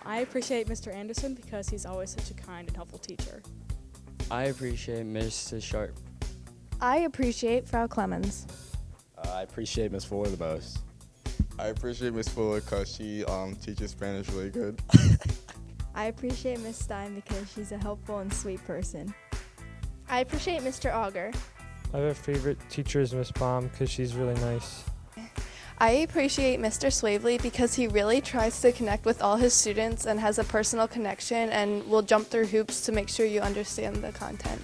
I appreciate Mr. Anderson because he's always such a kind and helpful teacher. I appreciate Mrs. Sharp. I appreciate Frau Clemens. I appreciate Miss Fuller the most. I appreciate Miss Fuller because she teaches Spanish really good. I appreciate Miss Stein because she's a helpful and sweet person. I appreciate Mr. Auger. I have a favorite teacher is Miss Baum because she's really nice. I appreciate Mr. Swavely because he really tries to connect with all his students and has a personal connection and will jump through hoops to make sure you understand the content.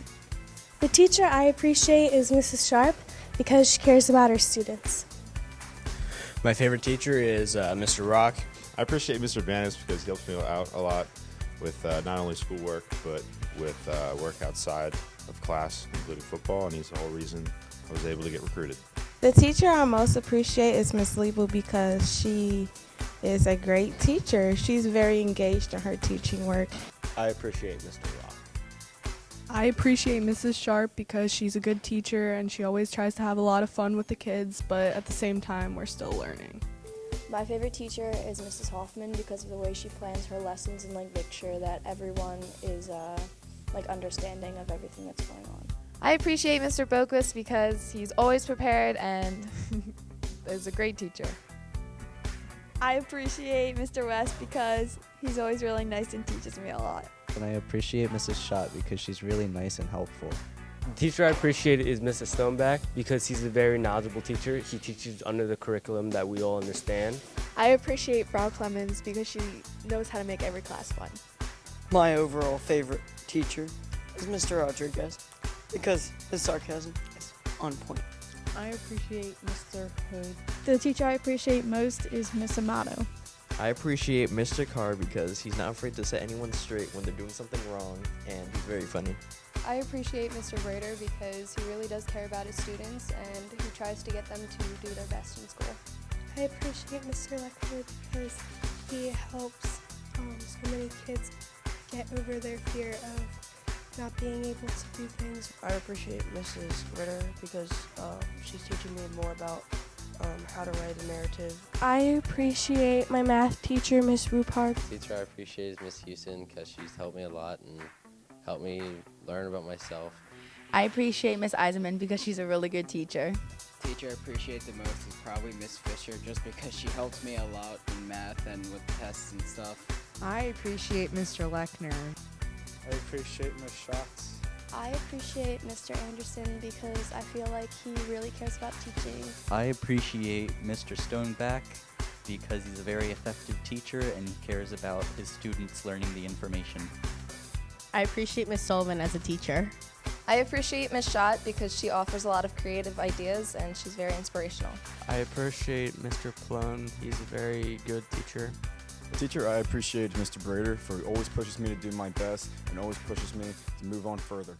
The teacher I appreciate is Mrs. Sharp because she cares about her students. My favorite teacher is Mr. Rock. I appreciate Mr. Vanis because he helps me out a lot with not only schoolwork but with work outside of class, including football, and he's the whole reason I was able to get recruited. The teacher I most appreciate is Miss Liebel because she is a great teacher. She's very engaged in her teaching work. I appreciate Mr. Rock. I appreciate Mrs. Sharp because she's a good teacher and she always tries to have a lot of fun with the kids, but at the same time we're still learning. My favorite teacher is Mrs. Hoffman because of the way she plans her lessons and make sure that everyone is understanding of everything that's going on. I appreciate Mr. Boquist because he's always prepared and is a great teacher. I appreciate Mr. West because he's always really nice and teaches me a lot. And I appreciate Mrs. Schott because she's really nice and helpful. The teacher I appreciate is Mr. Stoneback because he's a very knowledgeable teacher. He teaches under the curriculum that we all understand. I appreciate Frau Clemens because she knows how to make every class fun. My overall favorite teacher is Mr. Rodriguez because his sarcasm is on point. I appreciate Mr. Hood. The teacher I appreciate most is Miss Amato. I appreciate Mr. Carr because he's not afraid to set anyone straight when they're doing something wrong, and he's very funny. I appreciate Mr. Brader because he really does care about his students and he tries to get them to do their best in school. I appreciate Mr. Leckford because he helps so many kids get over their fear of not being able to do things. I appreciate Mrs. Ritter because she's teaching me more about how to write a narrative. I appreciate my math teacher, Miss Ruppard. The teacher I appreciate is Miss Houston because she's helped me a lot and helped me learn about myself. I appreciate Miss Eisenman because she's a really good teacher. The teacher I appreciate the most is probably Miss Fisher just because she helps me a lot in math and with tests and stuff. I appreciate Mr. Lechner. I appreciate Miss Schatz. I appreciate Mr. Anderson because I feel like he really cares about teaching. I appreciate Mr. Stoneback because he's a very effective teacher and he cares about his students learning the information. I appreciate Miss Sullivan as a teacher. I appreciate Miss Schott because she offers a lot of creative ideas and she's very inspirational. I appreciate Mr. Plone. He's a very good teacher. The teacher I appreciate is Mr. Brader for always pushes me to do my best and always pushes me to move on further.